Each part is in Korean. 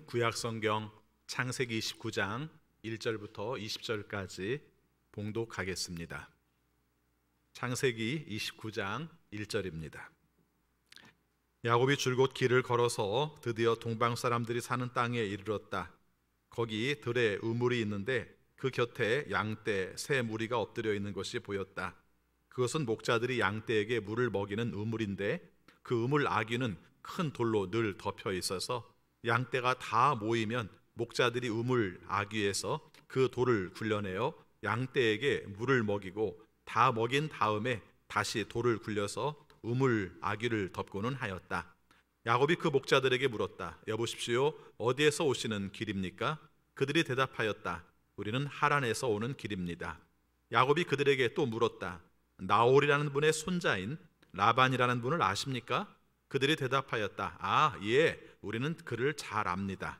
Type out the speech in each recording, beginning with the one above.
구약성경 창세기 29장 1절부터 20절까지 봉독하겠습니다. 창세기 29장 1절입니다. 야곱이 줄곧 길을 걸어서 드디어 동방 사람들이 사는 땅에 이르렀다. 거기 들에 우물이 있는데 그 곁에 양떼 새 무리가 엎드려 있는 것이 보였다. 그것은 목자들이 양떼에게 물을 먹이는 우물인데 그 우물 아귀는 큰 돌로 늘 덮여 있어서 양떼가 다 모이면 목자들이 우물 아귀에서 그 돌을 굴려내어 양떼에게 물을 먹이고 다 먹인 다음에 다시 돌을 굴려서 우물 아귀를 덮고는 하였다. 야곱이 그 목자들에게 물었다. 여보십시오, 어디에서 오시는 길입니까? 그들이 대답하였다. 우리는 하란에서 오는 길입니다. 야곱이 그들에게 또 물었다. 나홀이라는 분의 손자인 라반이라는 분을 아십니까? 그들이 대답하였다. 아, 예, 우리는 그를 잘 압니다.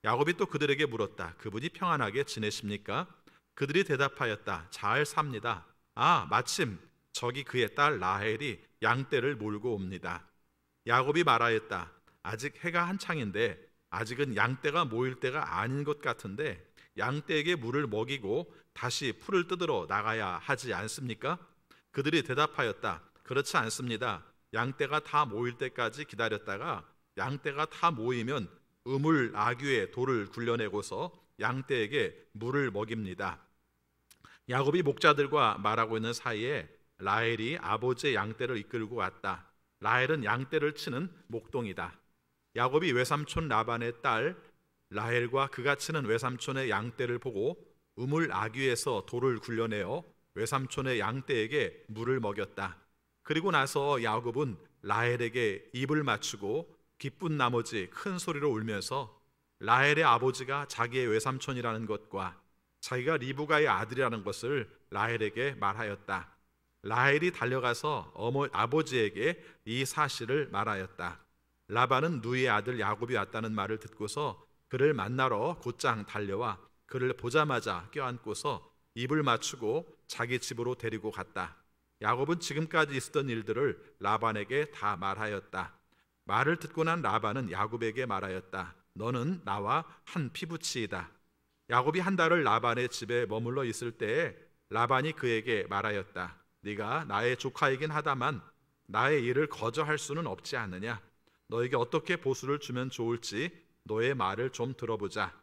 야곱이 또 그들에게 물었다. 그분이 평안하게 지내십니까? 그들이 대답하였다. 잘 삽니다. 아, 마침 저기 그의 딸 라헬이 양떼를 몰고 옵니다. 야곱이 말하였다. 아직 해가 한창인데 아직은 양떼가 모일 때가 아닌 것 같은데 양떼에게 물을 먹이고 다시 풀을 뜯으러 나가야 하지 않습니까? 그들이 대답하였다. 그렇지 않습니다. 양떼가 다 모일 때까지 기다렸다가 양떼가 다 모이면 우물 아귀에 돌을 굴려내고서 양떼에게 물을 먹입니다. 야곱이 목자들과 말하고 있는 사이에 라헬이 아버지의 양떼를 이끌고 왔다. 라헬은 양떼를 치는 목동이다. 야곱이 외삼촌 라반의 딸 라헬과 그가 치는 외삼촌의 양떼를 보고 우물 아귀에서 돌을 굴려내어 외삼촌의 양떼에게 물을 먹였다. 그리고 나서 야곱은 라헬에게 입을 맞추고 기쁜 나머지 큰 소리로 울면서 라헬의 아버지가 자기의 외삼촌이라는 것과 자기가 리브가의 아들이라는 것을 라헬에게 말하였다. 라헬이 달려가서 아버지에게 이 사실을 말하였다. 라반은 누이의 아들 야곱이 왔다는 말을 듣고서 그를 만나러 곧장 달려와 그를 보자마자 껴안고서 입을 맞추고 자기 집으로 데리고 갔다. 야곱은 지금까지 있었던 일들을 라반에게 다 말하였다. 말을 듣고 난 라반은 야곱에게 말하였다. 너는 나와 한 피부치이다. 야곱이 한 달을 라반의 집에 머물러 있을 때에 라반이 그에게 말하였다. 네가 나의 조카이긴 하다만 나의 일을 거저할 수는 없지 않느냐. 너에게 어떻게 보수를 주면 좋을지 너의 말을 좀 들어보자.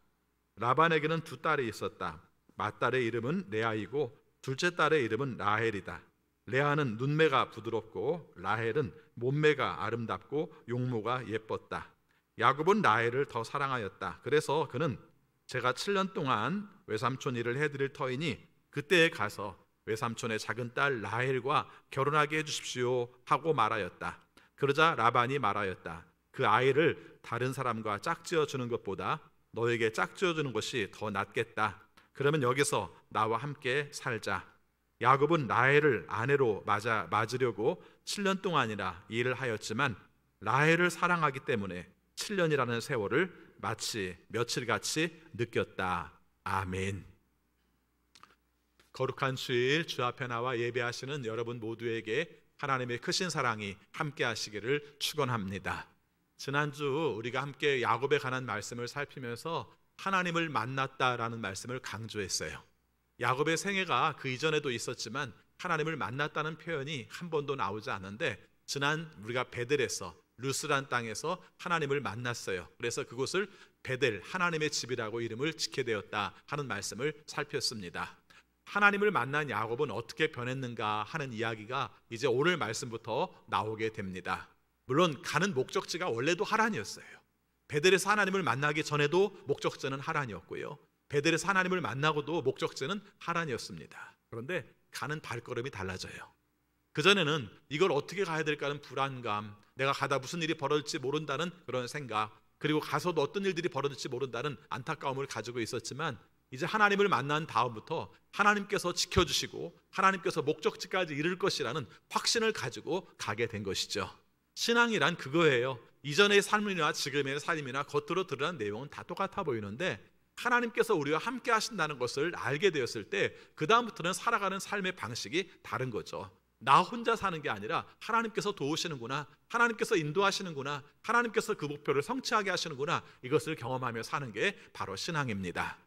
라반에게는 두 딸이 있었다. 맏딸의 이름은 레아이고 둘째 딸의 이름은 라헬이다. 레아는 눈매가 부드럽고 라헬은 몸매가 아름답고 용모가 예뻤다. 야곱은 라헬을 더 사랑하였다. 그래서 그는 제가 7년 동안 외삼촌 일을 해드릴 터이니 그때에 가서 외삼촌의 작은 딸 라헬과 결혼하게 해주십시오 하고 말하였다. 그러자 라반이 말하였다. 그 아이를 다른 사람과 짝지어 주는 것보다 너에게 짝지어 주는 것이 더 낫겠다. 그러면 여기서 나와 함께 살자. 야곱은 라헬을 아내로 맞으려고 7년 동안이나 일을 하였지만 라헬을 사랑하기 때문에 7년이라는 세월을 마치 며칠같이 느꼈다. 아멘. 거룩한 주일 주 앞에 나와 예배하시는 여러분 모두에게 하나님의 크신 사랑이 함께 하시기를 축원합니다. 지난주 우리가 함께 야곱에 관한 말씀을 살피면서 하나님을 만났다라는 말씀을 강조했어요. 야곱의 생애가 그 이전에도 있었지만 하나님을 만났다는 표현이 한 번도 나오지 않는데 지난 우리가 베델에서 루스란 땅에서 하나님을 만났어요. 그래서 그곳을 베델 하나님의 집이라고 이름을 짓게 되었다 하는 말씀을 살폈습니다. 하나님을 만난 야곱은 어떻게 변했는가 하는 이야기가 이제 오늘 말씀부터 나오게 됩니다. 물론 가는 목적지가 원래도 하란이었어요. 베델에서 하나님을 만나기 전에도 목적지는 하란이었고요. 베델에서 하나님을 만나고도 목적지는 하란이었습니다. 그런데 가는 발걸음이 달라져요. 그전에는 이걸 어떻게 가야 될까 하는 불안감, 내가 가다 무슨 일이 벌어질지 모른다는 그런 생각, 그리고 가서도 어떤 일들이 벌어질지 모른다는 안타까움을 가지고 있었지만 이제 하나님을 만난 다음부터 하나님께서 지켜주시고 하나님께서 목적지까지 이룰 것이라는 확신을 가지고 가게 된 것이죠. 신앙이란 그거예요. 이전의 삶이나 지금의 삶이나 겉으로 드러난 내용은 다 똑같아 보이는데 하나님께서 우리와 함께 하신다는 것을 알게 되었을 때 그 다음부터는 살아가는 삶의 방식이 다른 거죠. 나 혼자 사는 게 아니라 하나님께서 도우시는구나, 하나님께서 인도하시는구나, 하나님께서 그 목표를 성취하게 하시는구나, 이것을 경험하며 사는 게 바로 신앙입니다.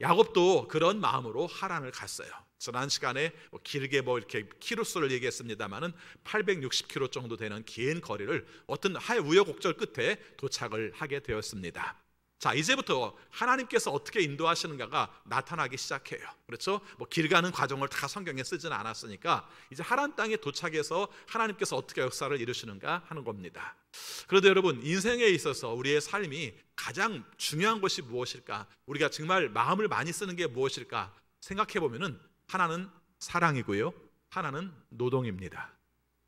야곱도 그런 마음으로 하란을 갔어요. 지난 시간에 길게 이렇게 키로수를 얘기했습니다만은 860km 정도 되는 긴 거리를 어떤 우여곡절 끝에 도착을 하게 되었습니다. 자, 이제부터 하나님께서 어떻게 인도하시는가가 나타나기 시작해요. 그렇죠? 길 가는 과정을 다 성경에 쓰지는 않았으니까 이제 하란 땅에 도착해서 하나님께서 어떻게 역사를 이루시는가 하는 겁니다. 그런데 여러분, 인생에 있어서 우리의 삶이 가장 중요한 것이 무엇일까? 우리가 정말 마음을 많이 쓰는 게 무엇일까? 생각해 보면은 하나는 사랑이고요, 하나는 노동입니다.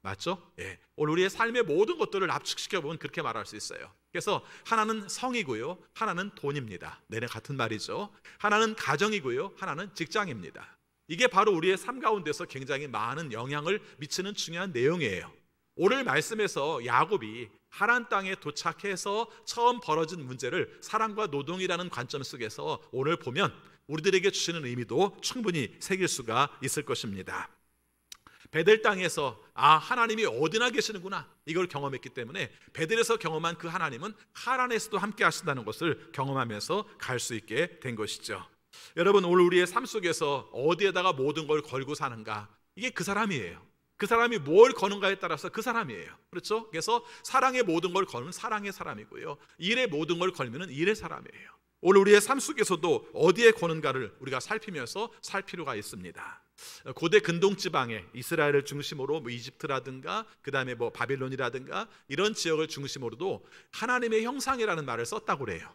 맞죠? 예. 오늘 우리의 삶의 모든 것들을 압축시켜 보면 그렇게 말할 수 있어요. 그래서 하나는 성이고요, 하나는 돈입니다. 내내 같은 말이죠. 하나는 가정이고요, 하나는 직장입니다. 이게 바로 우리의 삶 가운데서 굉장히 많은 영향을 미치는 중요한 내용이에요. 오늘 말씀에서 야곱이 하란 땅에 도착해서 처음 벌어진 문제를 사랑과 노동이라는 관점 속에서 오늘 보면 우리들에게 주시는 의미도 충분히 새길 수가 있을 것입니다. 베델 땅에서 하나님이 어디나 계시는구나, 이걸 경험했기 때문에 베델에서 경험한 그 하나님은 하란에서도 함께 하신다는 것을 경험하면서 갈 수 있게 된 것이죠. 여러분, 오늘 우리의 삶 속에서 어디에다가 모든 걸 걸고 사는가, 이게 그 사람이에요. 그 사람이 뭘 거는가에 따라서 그 사람이에요. 그렇죠? 그래서 사랑의 모든 걸 걸면 사랑의 사람이고요, 일의 모든 걸 걸면 일의 사람이에요. 오늘 우리의 삶 속에서도 어디에 거는가를 우리가 살피면서 살 필요가 있습니다. 고대 근동지방에 이스라엘을 중심으로 이집트라든가 그 다음에 바빌론이라든가 이런 지역을 중심으로도 하나님의 형상이라는 말을 썼다고 그래요.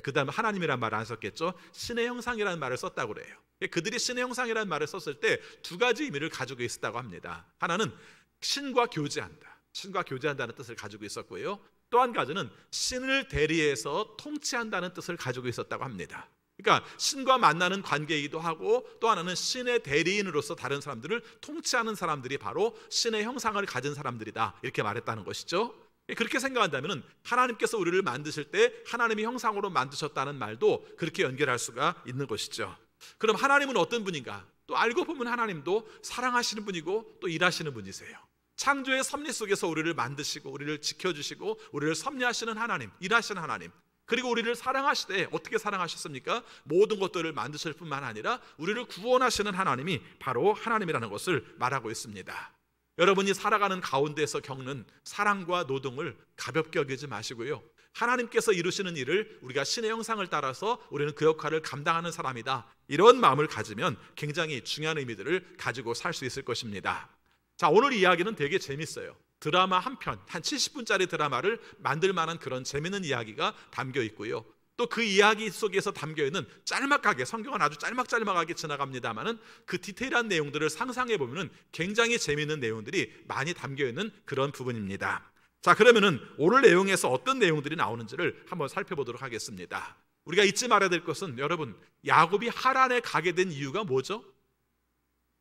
그 다음에 하나님이라는 말을 안 썼겠죠. 신의 형상이라는 말을 썼다고 그래요. 그들이 신의 형상이라는 말을 썼을 때 두 가지 의미를 가지고 있었다고 합니다. 하나는 신과 교제한다, 신과 교제한다는 뜻을 가지고 있었고요, 또 한 가지는 신을 대리해서 통치한다는 뜻을 가지고 있었다고 합니다. 그러니까 신과 만나는 관계이기도 하고, 또 하나는 신의 대리인으로서 다른 사람들을 통치하는 사람들이 바로 신의 형상을 가진 사람들이다, 이렇게 말했다는 것이죠. 그렇게 생각한다면 하나님께서 우리를 만드실 때 하나님의 형상으로 만드셨다는 말도 그렇게 연결할 수가 있는 것이죠. 그럼 하나님은 어떤 분인가? 또 알고 보면 하나님도 사랑하시는 분이고 또 일하시는 분이세요. 창조의 섭리 속에서 우리를 만드시고 우리를 지켜주시고 우리를 섭리하시는 하나님, 일하시는 하나님, 그리고 우리를 사랑하시되 어떻게 사랑하셨습니까? 모든 것들을 만드실 뿐만 아니라 우리를 구원하시는 하나님이 바로 하나님이라는 것을 말하고 있습니다. 여러분이 살아가는 가운데서 겪는 사랑과 노동을 가볍게 여기지 마시고요, 하나님께서 이루시는 일을 우리가 신의 형상을 따라서 우리는 그 역할을 감당하는 사람이다, 이런 마음을 가지면 굉장히 중요한 의미들을 가지고 살 수 있을 것입니다. 자, 오늘 이야기는 되게 재밌어요. 드라마 한 편, 한 70분짜리 드라마를 만들 만한 그런 재미있는 이야기가 담겨 있고요, 또 그 이야기 속에서 담겨 있는 짤막하게, 성경은 아주 짤막짤막하게 지나갑니다만은 그 디테일한 내용들을 상상해 보면은 굉장히 재미있는 내용들이 많이 담겨 있는 그런 부분입니다. 자, 그러면은 오늘 내용에서 어떤 내용들이 나오는지를 한번 살펴보도록 하겠습니다. 우리가 잊지 말아야 될 것은, 여러분, 야곱이 하란에 가게 된 이유가 뭐죠?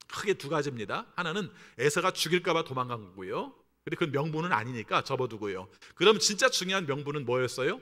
크게 두 가지입니다. 하나는 에서가 죽일까 봐 도망간 거고요, 근데 그 명분은 아니니까 접어두고요. 그럼 진짜 중요한 명분은 뭐였어요?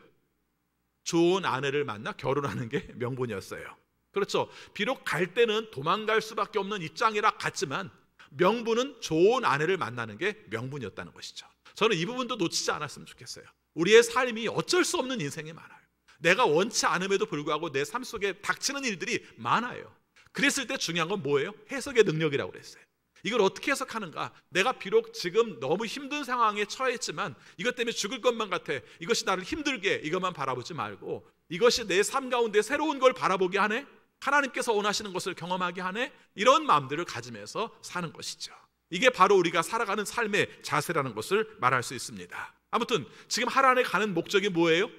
좋은 아내를 만나 결혼하는 게 명분이었어요. 그렇죠? 비록 갈 때는 도망갈 수밖에 없는 입장이라 같지만 명분은 좋은 아내를 만나는 게 명분이었다는 것이죠. 저는 이 부분도 놓치지 않았으면 좋겠어요. 우리의 삶이 어쩔 수 없는 인생이 많아요. 내가 원치 않음에도 불구하고 내 삶 속에 닥치는 일들이 많아요. 그랬을 때 중요한 건 뭐예요? 해석의 능력이라고 그랬어요. 이걸 어떻게 해석하는가? 내가 비록 지금 너무 힘든 상황에 처했지만 이것 때문에 죽을 것만 같아, 이것이 나를 힘들게, 이것만 바라보지 말고 이것이 내 삶 가운데 새로운 걸 바라보게 하네, 하나님께서 원하시는 것을 경험하게 하네, 이런 마음들을 가지면서 사는 것이죠. 이게 바로 우리가 살아가는 삶의 자세라는 것을 말할 수 있습니다. 아무튼 지금 하란에 가는 목적이 뭐예요?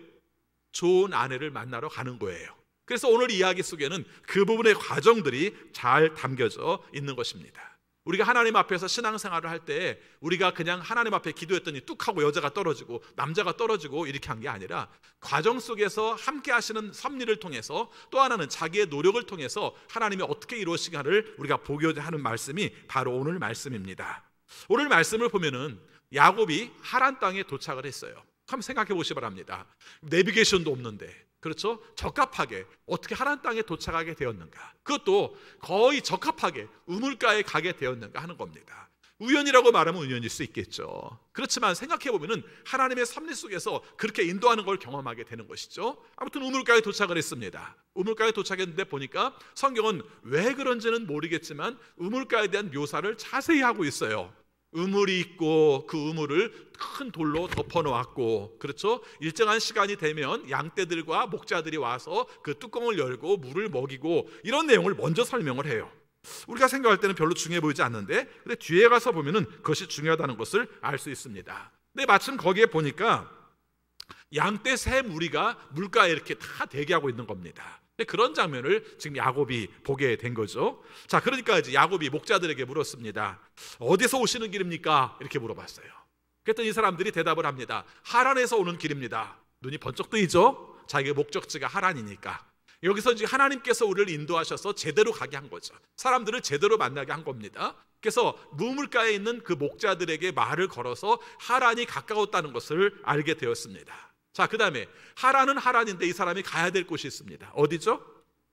좋은 아내를 만나러 가는 거예요. 그래서 오늘 이야기 속에는 그 부분의 과정들이 잘 담겨져 있는 것입니다. 우리가 하나님 앞에서 신앙생활을 할 때 우리가 그냥 하나님 앞에 기도했더니 뚝 하고 여자가 떨어지고 남자가 떨어지고 이렇게 한 게 아니라 과정 속에서 함께 하시는 섭리를 통해서, 또 하나는 자기의 노력을 통해서 하나님이 어떻게 이루시기를 우리가 보고자 하는 말씀이 바로 오늘 말씀입니다. 오늘 말씀을 보면은 야곱이 하란 땅에 도착을 했어요. 한번 생각해 보시기 바랍니다. 내비게이션도 없는데, 그렇죠? 적합하게 어떻게 하란 땅에 도착하게 되었는가? 그것도 거의 적합하게 우물가에 가게 되었는가 하는 겁니다. 우연이라고 말하면 우연일 수 있겠죠. 그렇지만 생각해보면 하나님의 섭리 속에서 그렇게 인도하는 걸 경험하게 되는 것이죠. 아무튼 우물가에 도착을 했습니다. 우물가에 도착했는데 보니까 성경은 왜 그런지는 모르겠지만 우물가에 대한 묘사를 자세히 하고 있어요. 우물이 있고 그 우물을 큰 돌로 덮어놓았고, 그렇죠? 일정한 시간이 되면 양떼들과 목자들이 와서 그 뚜껑을 열고 물을 먹이고, 이런 내용을 먼저 설명을 해요. 우리가 생각할 때는 별로 중요해 보이지 않는데, 근데 뒤에 가서 보면은 그것이 중요하다는 것을 알 수 있습니다. 근데 마침 거기에 보니까 양떼 세 무리가 물가에 이렇게 다 대기하고 있는 겁니다. 그런 장면을 지금 야곱이 보게 된 거죠. 자, 그러니까 이제 야곱이 목자들에게 물었습니다. 어디서 오시는 길입니까? 이렇게 물어봤어요. 그랬더니 이 사람들이 대답을 합니다. 하란에서 오는 길입니다. 눈이 번쩍 뜨이죠? 자기의 목적지가 하란이니까. 여기서 이제 하나님께서 우리를 인도하셔서 제대로 가게 한 거죠. 사람들을 제대로 만나게 한 겁니다. 그래서 무물가에 있는 그 목자들에게 말을 걸어서 하란이 가까웠다는 것을 알게 되었습니다. 자, 그 다음에 하란은 하란인데 이 사람이 가야 될 곳이 있습니다. 어디죠?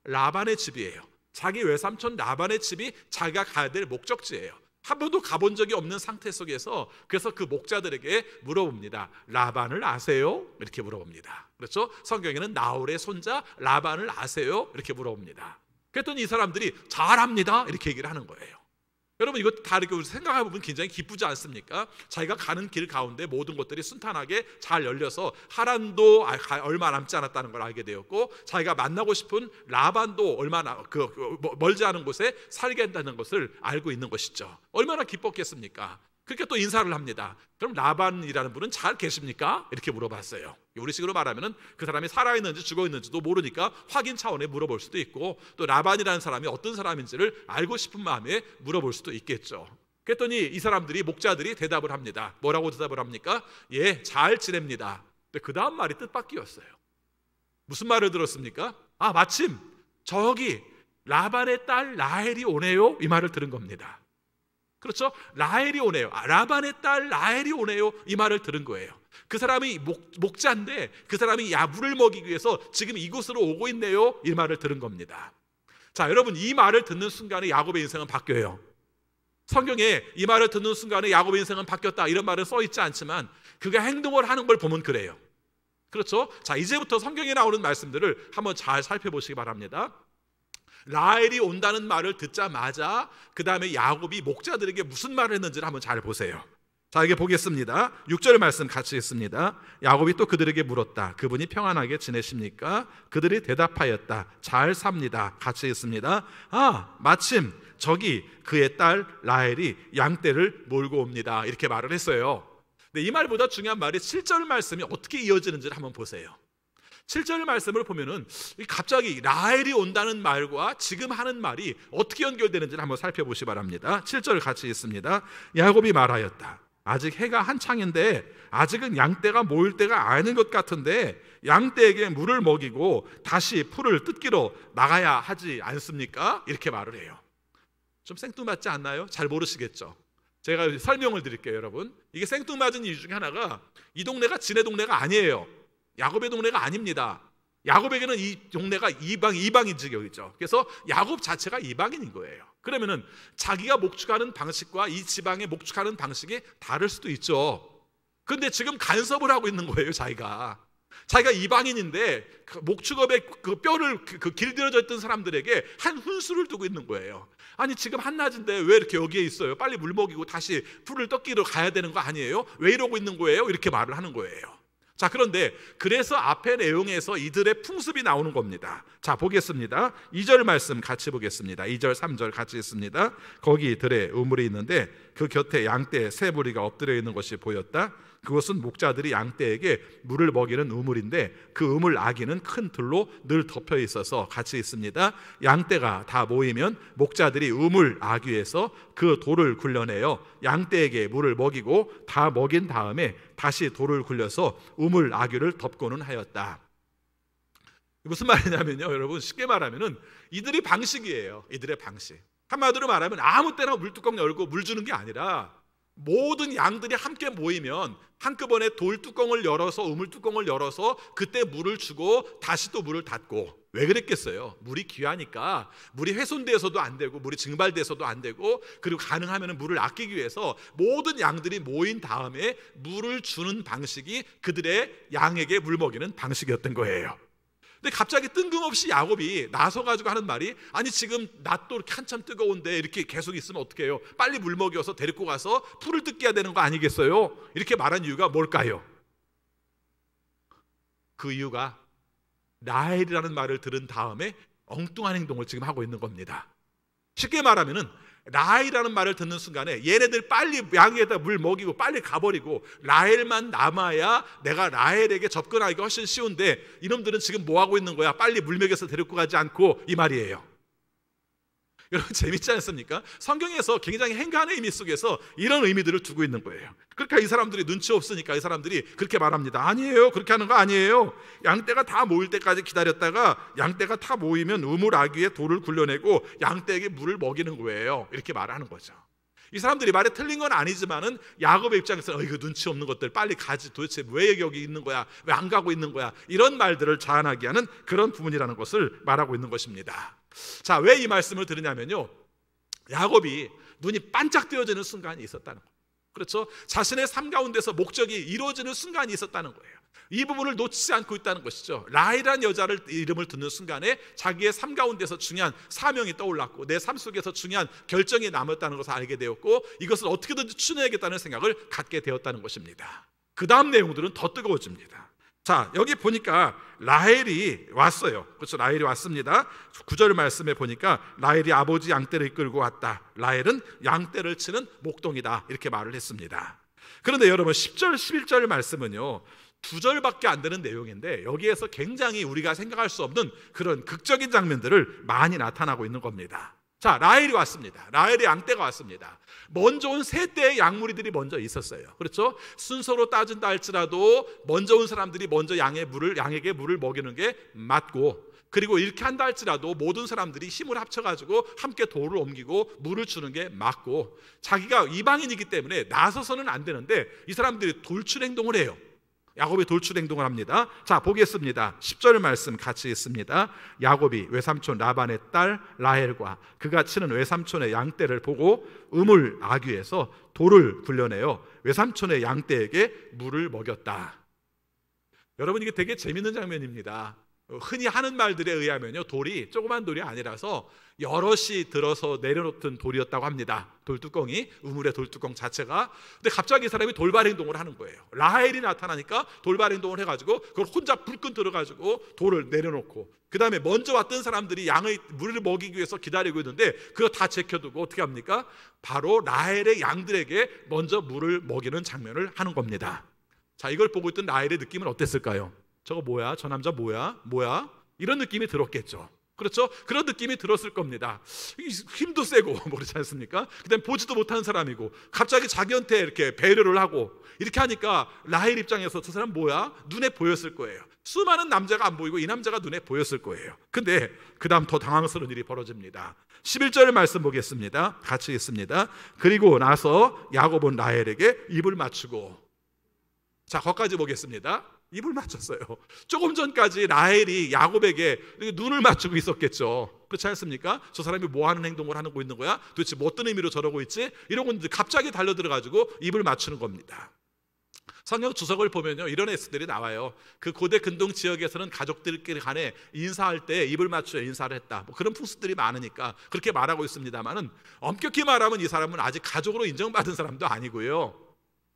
라반의 집이에요. 자기 외삼촌 라반의 집이 자기가 가야 될 목적지예요. 한 번도 가본 적이 없는 상태 속에서 그래서 그 목자들에게 물어봅니다. 라반을 아세요? 이렇게 물어봅니다. 그렇죠? 성경에는 나홀의 손자 라반을 아세요? 이렇게 물어봅니다. 그랬더니 이 사람들이 잘합니다. 이렇게 얘기를 하는 거예요. 여러분, 이것도 다 이렇게 생각해보면 굉장히 기쁘지 않습니까? 자기가 가는 길 가운데 모든 것들이 순탄하게 잘 열려서 하란도 얼마 남지 않았다는 걸 알게 되었고, 자기가 만나고 싶은 라반도 얼마나 멀지 않은 곳에 살게 한다는 것을 알고 있는 것이죠. 얼마나 기뻤겠습니까? 그렇게 또 인사를 합니다. 그럼 라반이라는 분은 잘 계십니까? 이렇게 물어봤어요. 우리식으로 말하면 그 사람이 살아있는지 죽어있는지도 모르니까 확인 차원에 물어볼 수도 있고, 또 라반이라는 사람이 어떤 사람인지를 알고 싶은 마음에 물어볼 수도 있겠죠. 그랬더니 이 사람들이, 목자들이 대답을 합니다. 뭐라고 대답을 합니까? 예, 잘 지냅니다. 근데 그 다음 말이 뜻밖이었어요. 무슨 말을 들었습니까? 아, 마침 저기 라반의 딸 라헬이 오네요. 이 말을 들은 겁니다. 그렇죠? 라헬이 오네요. 라반의 딸 라헬이 오네요. 이 말을 들은 거예요. 그 사람이 목자인데 그 사람이 물을 먹이기 위해서 지금 이곳으로 오고 있네요. 이 말을 들은 겁니다. 자, 여러분, 이 말을 듣는 순간에 야곱의 인생은 바뀌어요. 성경에 이 말을 듣는 순간에 야곱의 인생은 바뀌었다 이런 말은 써 있지 않지만 그가 행동을 하는 걸 보면 그래요. 그렇죠? 자, 이제부터 성경에 나오는 말씀들을 한번 잘 살펴보시기 바랍니다. 라헬이 온다는 말을 듣자마자 그 다음에 야곱이 목자들에게 무슨 말을 했는지를 한번 잘 보세요. 자, 이게 보겠습니다. 6절 말씀 같이 읽습니다. 야곱이 또 그들에게 물었다. 그분이 평안하게 지내십니까? 그들이 대답하였다. 잘 삽니다. 같이 읽습니다. 아, 마침 저기 그의 딸 라헬이 양떼를 몰고 옵니다. 이렇게 말을 했어요. 근데 이 말보다 중요한 말이 7절 말씀이 어떻게 이어지는지를 한번 보세요. 7절 말씀을 보면은 갑자기 라헬이 온다는 말과 지금 하는 말이 어떻게 연결되는지를 한번 살펴보시기 바랍니다. 7절 같이 읽습니다. 야곱이 말하였다. 아직 해가 한창인데 아직은 양떼가 모일 때가 아닌 것 같은데 양떼에게 물을 먹이고 다시 풀을 뜯기로 나가야 하지 않습니까? 이렇게 말을 해요. 좀 생뚱맞지 않나요? 잘 모르시겠죠? 제가 설명을 드릴게요, 여러분. 이게 생뚱맞은 이유 중에 하나가 이 동네가 지네 동네가 아니에요. 야곱의 동네가 아닙니다. 야곱에게는 이 동네가 이방인 지역이죠. 그래서 야곱 자체가 이방인인 거예요. 그러면은 자기가 목축하는 방식과 이 지방의 목축하는 방식이 다를 수도 있죠. 그런데 지금 간섭을 하고 있는 거예요. 자기가 이방인인데 목축업에 그 뼈를 길들여져 있던 사람들에게 한 훈수를 두고 있는 거예요. 아니, 지금 한낮인데 왜 이렇게 여기에 있어요? 빨리 물 먹이고 다시 풀을 뜯기로 가야 되는 거 아니에요? 왜 이러고 있는 거예요? 이렇게 말을 하는 거예요. 자, 그런데 그래서 앞의 내용에서 이들의 풍습이 나오는 겁니다. 자, 보겠습니다. 2절 말씀 같이 보겠습니다. 2절 3절 같이 읽습니다. 거기 들에 우물이 있는데 그 곁에 양떼 세 무리가 엎드려 있는 것이 보였다. 그것은 목자들이 양떼에게 물을 먹이는 우물인데 그 우물 아기는 큰 들로 늘 덮여 있어서 같이 있습니다. 양떼가 다 모이면 목자들이 우물 아귀에서 그 돌을 굴려내어 양떼에게 물을 먹이고 다 먹인 다음에 다시 돌을 굴려서 우물 아귀를 덮고는 하였다. 무슨 말이냐면요, 여러분, 쉽게 말하면은 이들의 방식이에요. 이들의 방식. 한마디로 말하면 아무 때나 물뚜껑 열고 물 주는 게 아니라 모든 양들이 함께 모이면 한꺼번에 돌 뚜껑을 열어서 우물 뚜껑을 열어서 그때 물을 주고 다시 또 물을 닫고. 왜 그랬겠어요? 물이 귀하니까. 물이 훼손돼서도 안 되고 물이 증발돼서도 안 되고, 그리고 가능하면 물을 아끼기 위해서 모든 양들이 모인 다음에 물을 주는 방식이 그들의 양에게 물 먹이는 방식이었던 거예요. 근데 갑자기 뜬금없이 야곱이 나서가지고 하는 말이, 아니 지금 낮도 이렇게 한참 뜨거운데 이렇게 계속 있으면 어떡해요? 빨리 물 먹여서 데리고 가서 풀을 뜯게 해야 되는 거 아니겠어요? 이렇게 말한 이유가 뭘까요? 그 이유가 라헬이라는 말을 들은 다음에 엉뚱한 행동을 지금 하고 있는 겁니다. 쉽게 말하면은 라헬이라는 말을 듣는 순간에 얘네들 빨리 양에다 물 먹이고 빨리 가버리고 라헬만 남아야 내가 라헬에게 접근하기가 훨씬 쉬운데, 이놈들은 지금 뭐 하고 있는 거야? 빨리 물 먹여서 데리고 가지 않고, 이 말이에요. 여러분 재밌지 않습니까? 성경에서 굉장히 행간의 의미 속에서 이런 의미들을 두고 있는 거예요. 그러니까 이 사람들이 눈치 없으니까 이 사람들이 그렇게 말합니다. 아니에요, 그렇게 하는 거 아니에요. 양떼가 다 모일 때까지 기다렸다가 양떼가 다 모이면 우물 아귀에 돌을 굴려내고 양떼에게 물을 먹이는 거예요. 이렇게 말하는 거죠. 이 사람들이 말이 틀린 건 아니지만은 야곱의 입장에서는 이거 눈치 없는 것들 빨리 가지, 도대체 왜 여기 있는 거야, 왜 안 가고 있는 거야, 이런 말들을 자아나게 하는 그런 부분이라는 것을 말하고 있는 것입니다. 자, 왜 이 말씀을 드리냐면요, 야곱이 눈이 반짝 뜨여지는 순간이 있었다는 거예요. 그렇죠? 자신의 삶 가운데서 목적이 이루어지는 순간이 있었다는 거예요. 이 부분을 놓치지 않고 있다는 것이죠. 라헬이라는 여자를 이름을 듣는 순간에 자기의 삶 가운데서 중요한 사명이 떠올랐고, 내 삶 속에서 중요한 결정이 남았다는 것을 알게 되었고, 이것을 어떻게든지 추진해야겠다는 생각을 갖게 되었다는 것입니다. 그 다음 내용들은 더 뜨거워집니다. 자, 여기 보니까 라헬이 왔어요. 그렇죠? 라헬이 왔습니다. 9절 말씀에 보니까 라헬이 아버지 양떼를 이끌고 왔다. 라헬은 양떼를 치는 목동이다, 이렇게 말을 했습니다. 그런데 여러분 10절 11절 말씀은요, 2절밖에 안 되는 내용인데 여기에서 굉장히 우리가 생각할 수 없는 그런 극적인 장면들을 많이 나타나고 있는 겁니다. 자, 라헬이 왔습니다. 라헬의 양떼가 왔습니다. 먼저 온 세 떼의 양무리들이 먼저 있었어요. 그렇죠? 순서로 따진다 할지라도 먼저 온 사람들이 먼저 양에게 물을 먹이는 게 맞고, 그리고 이렇게 한다 할지라도 모든 사람들이 힘을 합쳐가지고 함께 돌을 옮기고 물을 주는 게 맞고, 자기가 이방인이기 때문에 나서서는 안 되는데 이 사람들이 돌출 행동을 해요. 야곱이 돌출 행동을 합니다. 자, 보겠습니다. 10절 말씀 같이 있습니다. 야곱이 외삼촌 라반의 딸 라헬과 그가 치는 외삼촌의 양떼를 보고 우물 아귀에서 돌을 굴려내어 외삼촌의 양떼에게 물을 먹였다. 여러분, 이게 되게 재밌는 장면입니다. 흔히 하는 말들에 의하면요, 돌이 조그만 돌이 아니라서 여럿이 들어서 내려놓던 돌이었다고 합니다. 돌뚜껑이, 우물의 돌뚜껑 자체가. 근데 갑자기 이 사람이 돌발 행동을 하는 거예요. 라헬이 나타나니까 돌발 행동을 해가지고 그걸 혼자 불끈 들어가지고 돌을 내려놓고, 그 다음에 먼저 왔던 사람들이 양의 물을 먹이기 위해서 기다리고 있는데 그거 다 제껴두고 어떻게 합니까? 바로 라헬의 양들에게 먼저 물을 먹이는 장면을 하는 겁니다. 자, 이걸 보고 있던 라헬의 느낌은 어땠을까요? 저거 뭐야? 저 남자 뭐야? 이런 느낌이 들었겠죠. 그렇죠? 그런 느낌이 들었을 겁니다. 힘도 세고 모르지 않습니까? 그다음에 보지도 못한 사람이고 갑자기 자기한테 이렇게 배려를 하고 이렇게 하니까 라헬 입장에서 저 사람 뭐야? 눈에 보였을 거예요. 수많은 남자가 안 보이고 이 남자가 눈에 보였을 거예요. 근데 그 다음 더 당황스러운 일이 벌어집니다. 11절 말씀 보겠습니다. 같이 있습니다. 그리고 나서 야곱은 라헬에게 입을 맞추고, 자, 거기까지 보겠습니다. 입을 맞췄어요. 조금 전까지 라헬이 야곱에게 눈을 맞추고 있었겠죠. 그렇지 않습니까? 저 사람이 뭐 하는 행동을 하고 있는 거야? 도대체 뭐 어떤 의미로 저러고 있지? 이러고 있는데 갑자기 달려들어가지고 입을 맞추는 겁니다. 성경 주석을 보면요, 이런 에스들이 나와요. 그 고대 근동 지역에서는 가족들끼리 간에 인사할 때 입을 맞추어 인사를 했다, 뭐 그런 풍습들이 많으니까 그렇게 말하고 있습니다만은, 엄격히 말하면 이 사람은 아직 가족으로 인정받은 사람도 아니고요.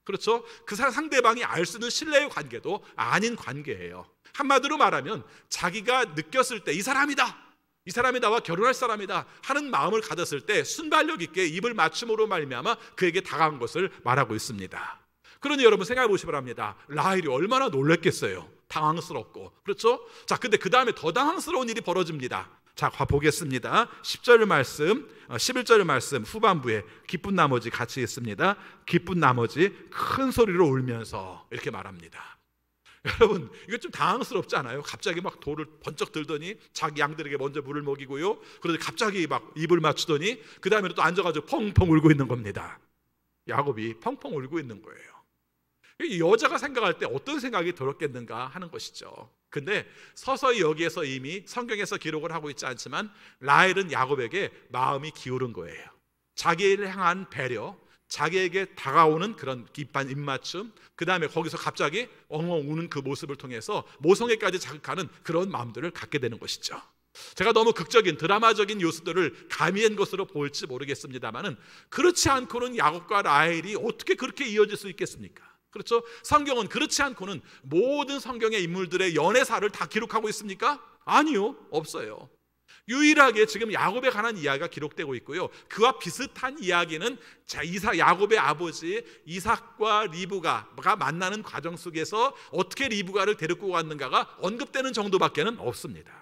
그렇죠? 그 상대방이 알 수 있는 신뢰의 관계도 아닌 관계예요. 한마디로 말하면 자기가 느꼈을 때 이 사람이다, 이 사람이 나와 결혼할 사람이다 하는 마음을 가졌을 때 순발력 있게 입을 맞춤으로 말미암아 그에게 다가간 것을 말하고 있습니다. 그러니 여러분 생각해 보시기 바랍니다. 라헬이 얼마나 놀랐겠어요. 당황스럽고. 그렇죠? 자, 근데 그 다음에 더 당황스러운 일이 벌어집니다. 자, 보겠습니다. 10절 말씀, 11절 말씀 후반부에 기쁜 나머지 같이 있습니다. 기쁜 나머지 큰 소리로 울면서 이렇게 말합니다. 여러분, 이거 좀 당황스럽지 않아요? 갑자기 막 돌을 번쩍 들더니 자기 양들에게 먼저 물을 먹이고요, 그런데 갑자기 막 입을 맞추더니 그 다음에 또 앉아가지고 펑펑 울고 있는 겁니다. 야곱이 펑펑 울고 있는 거예요. 이 여자가 생각할 때 어떤 생각이 들었겠는가 하는 것이죠. 근데 서서히 여기에서 이미 성경에서 기록을 하고 있지 않지만 라헬은 야곱에게 마음이 기울은 거예요. 자기를 향한 배려, 자기에게 다가오는 그런 깊은 입맞춤, 그 다음에 거기서 갑자기 엉엉 우는 그 모습을 통해서 모성애까지 자극하는 그런 마음들을 갖게 되는 것이죠. 제가 너무 극적인 드라마적인 요소들을 가미한 것으로 보일지 모르겠습니다만은 그렇지 않고는 야곱과 라헬이 어떻게 그렇게 이어질 수 있겠습니까? 그렇죠? 성경은 그렇지 않고는 모든 성경의 인물들의 연애사를 다 기록하고 있습니까? 아니요, 없어요. 유일하게 지금 야곱에 관한 이야기가 기록되고 있고요. 그와 비슷한 이야기는 야곱의 아버지 이삭과 리브가가 만나는 과정 속에서 어떻게 리브가를 데리고 갔는가가 언급되는 정도밖에는 없습니다.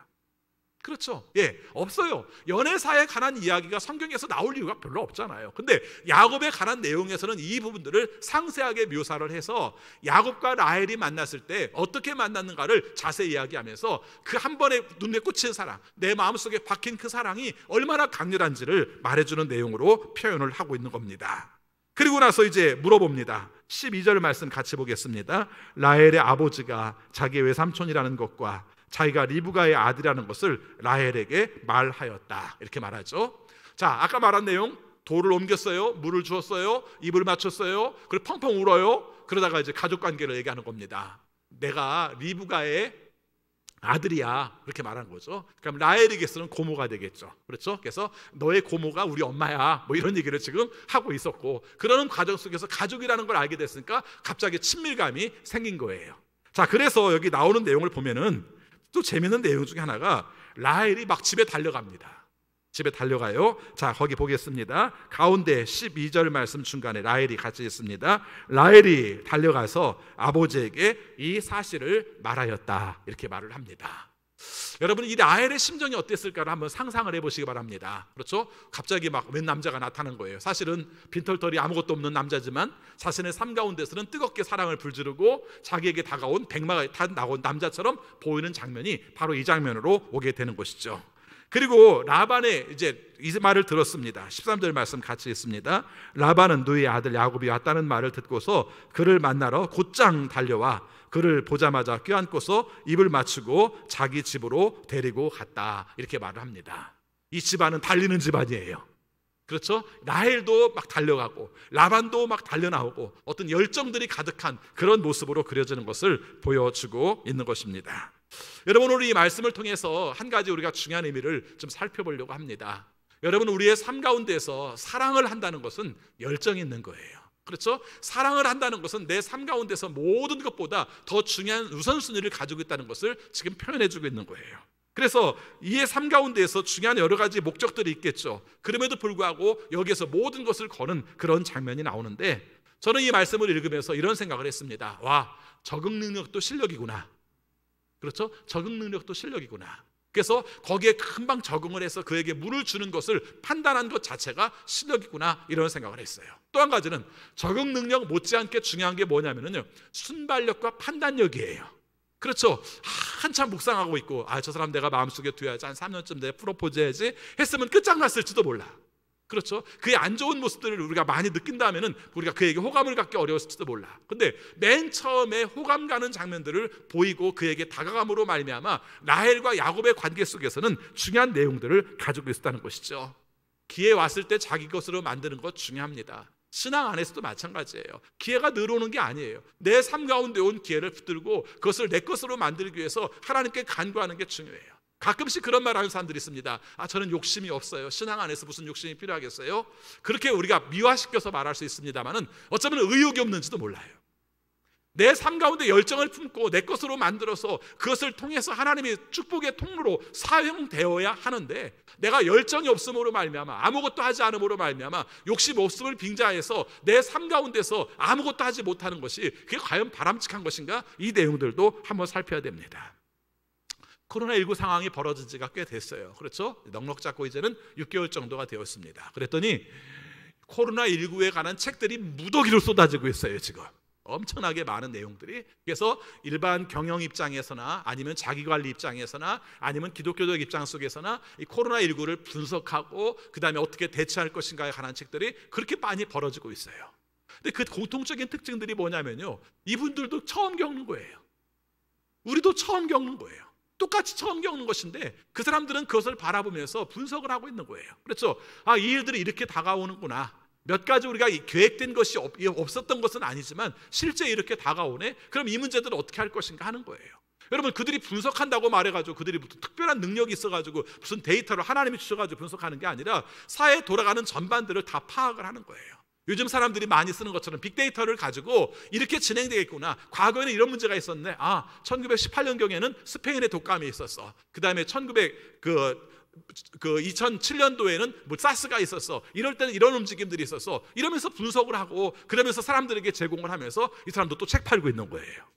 그렇죠? 예, 없어요. 연애사에 관한 이야기가 성경에서 나올 이유가 별로 없잖아요. 근데 야곱에 관한 내용에서는 이 부분들을 상세하게 묘사를 해서 야곱과 라헬이 만났을 때 어떻게 만났는가를 자세히 이야기하면서 그 한 번에 눈에 꽂힌 사랑, 내 마음속에 박힌 그 사랑이 얼마나 강렬한지를 말해주는 내용으로 표현을 하고 있는 겁니다. 그리고 나서 이제 물어봅니다. 12절 말씀 같이 보겠습니다. 라헬의 아버지가 자기 외삼촌이라는 것과 자기가 리브가의 아들이라는 것을 라헬에게 말하였다, 이렇게 말하죠. 자, 아까 말한 내용, 돌을 옮겼어요, 물을 주었어요, 입을 맞췄어요, 그리고 펑펑 울어요. 그러다가 이제 가족관계를 얘기하는 겁니다. 내가 리브가의 아들이야, 그렇게 말하는 거죠. 그럼 라헬에게서는 고모가 되겠죠. 그렇죠? 그래서 너의 고모가 우리 엄마야, 뭐 이런 얘기를 지금 하고 있었고, 그러는 과정 속에서 가족이라는 걸 알게 됐으니까 갑자기 친밀감이 생긴 거예요. 자, 그래서 여기 나오는 내용을 보면은 또 재밌는 내용 중에 하나가 라헬이 막 집에 달려갑니다. 집에 달려가요. 자, 거기 보겠습니다. 가운데 12절 말씀 중간에 라헬이 같이 있습니다. 라헬이 달려가서 아버지에게 이 사실을 말하였다, 이렇게 말을 합니다. 여러분, 이 라헬의 심정이 어땠을까를 한번 상상을 해보시기 바랍니다. 그렇죠? 갑자기 막 웬 남자가 나타난 거예요. 사실은 빈털터리 아무것도 없는 남자지만 자신의 삶 가운데서는 뜨겁게 사랑을 불지르고 자기에게 다가온 백마가 탄 나온 남자처럼 보이는 장면이 바로 이 장면으로 오게 되는 것이죠. 그리고 라반의 이제 이 말을 들었습니다. 13절 말씀 같이 있습니다. 라반은 너의 아들 야곱이 왔다는 말을 듣고서 그를 만나러 곧장 달려와 그를 보자마자 껴안고서 입을 맞추고 자기 집으로 데리고 갔다, 이렇게 말을 합니다. 이 집안은 달리는 집안이에요. 그렇죠? 라헬도 막 달려가고 라반도 막 달려나오고 어떤 열정들이 가득한 그런 모습으로 그려지는 것을 보여주고 있는 것입니다. 여러분, 우리 이 말씀을 통해서 한 가지 우리가 중요한 의미를 좀 살펴보려고 합니다. 여러분, 우리의 삶 가운데서 사랑을 한다는 것은 열정이 있는 거예요. 그렇죠? 사랑을 한다는 것은 내 삶 가운데서 모든 것보다 더 중요한 우선순위를 가지고 있다는 것을 지금 표현해주고 있는 거예요. 그래서 이의 삶 가운데에서 중요한 여러 가지 목적들이 있겠죠. 그럼에도 불구하고 여기에서 모든 것을 거는 그런 장면이 나오는데, 저는 이 말씀을 읽으면서 이런 생각을 했습니다. 와, 적응 능력도 실력이구나. 그렇죠? 적응 능력도 실력이구나. 그래서 거기에 금방 적응을 해서 그에게 물을 주는 것을 판단한 것 자체가 실력이구나, 이런 생각을 했어요. 또 한 가지는 적응 능력 못지않게 중요한 게 뭐냐면요, 순발력과 판단력이에요. 그렇죠? 한참 묵상하고 있고, 저 사람 내가 마음속에 두어야지, 한 3년쯤 내가 프로포즈 해야지 했으면 끝장났을지도 몰라. 그렇죠? 그의 안 좋은 모습들을 우리가 많이 느낀 다음에는 우리가 그에게 호감을 갖기 어려웠을지도 몰라. 근데 맨 처음에 호감 가는 장면들을 보이고 그에게 다가감으로 말미암아 라헬과 야곱의 관계 속에서는 중요한 내용들을 가지고 있었다는 것이죠. 기회 왔을 때 자기 것으로 만드는 것 중요합니다. 신앙 안에서도 마찬가지예요. 기회가 늘 오는 게 아니에요. 내 삶 가운데 온 기회를 붙들고 그것을 내 것으로 만들기 위해서 하나님께 간구하는 게 중요해요. 가끔씩 그런 말 하는 사람들이 있습니다. 저는 욕심이 없어요. 신앙 안에서 무슨 욕심이 필요하겠어요? 그렇게 우리가 미화시켜서 말할 수 있습니다만은 어쩌면 의욕이 없는지도 몰라요. 내 삶 가운데 열정을 품고 내 것으로 만들어서 그것을 통해서 하나님의 축복의 통로로 사용되어야 하는데, 내가 열정이 없음으로 말미암아, 아무것도 하지 않음으로 말미암아 욕심 없음을 빙자해서 내 삶 가운데서 아무것도 하지 못하는 것이 그게 과연 바람직한 것인가? 이 내용들도 한번 살펴야 됩니다. 코로나19 상황이 벌어진 지가 꽤 됐어요. 그렇죠? 넉넉 잡고 이제는 6개월 정도가 되었습니다. 그랬더니 코로나19에 관한 책들이 무더기로 쏟아지고 있어요. 지금 엄청나게 많은 내용들이. 그래서 일반 경영 입장에서나 아니면 자기관리 입장에서나 아니면 기독교적 입장 속에서나 이 코로나19를 분석하고 그 다음에 어떻게 대처할 것인가에 관한 책들이 그렇게 많이 벌어지고 있어요. 근데 그 공통적인 특징들이 뭐냐면요, 이분들도 처음 겪는 거예요. 우리도 처음 겪는 거예요. 똑같이 처음 겪는 것인데 그 사람들은 그것을 바라보면서 분석을 하고 있는 거예요. 그렇죠? 이 일들이 이렇게 다가오는구나. 몇 가지 우리가 계획된 것이 없었던 것은 아니지만 실제 이렇게 다가오네. 그럼 이 문제들을 어떻게 할 것인가 하는 거예요. 여러분, 그들이 분석한다고 말해가지고 그들이 특별한 능력이 있어가지고 무슨 데이터를 하나님이 주셔가지고 분석하는 게 아니라 사회에 돌아가는 전반들을 다 파악을 하는 거예요. 요즘 사람들이 많이 쓰는 것처럼 빅데이터를 가지고 이렇게 진행되겠구나. 과거에는 이런 문제가 있었네. 1918년경에는 스페인의 독감이 있었어. 그 다음에 2007년도에는 뭐 사스가 있었어. 이럴 때는 이런 움직임들이 있었어. 이러면서 분석을 하고 그러면서 사람들에게 제공을 하면서 이 사람도 또 책 팔고 있는 거예요.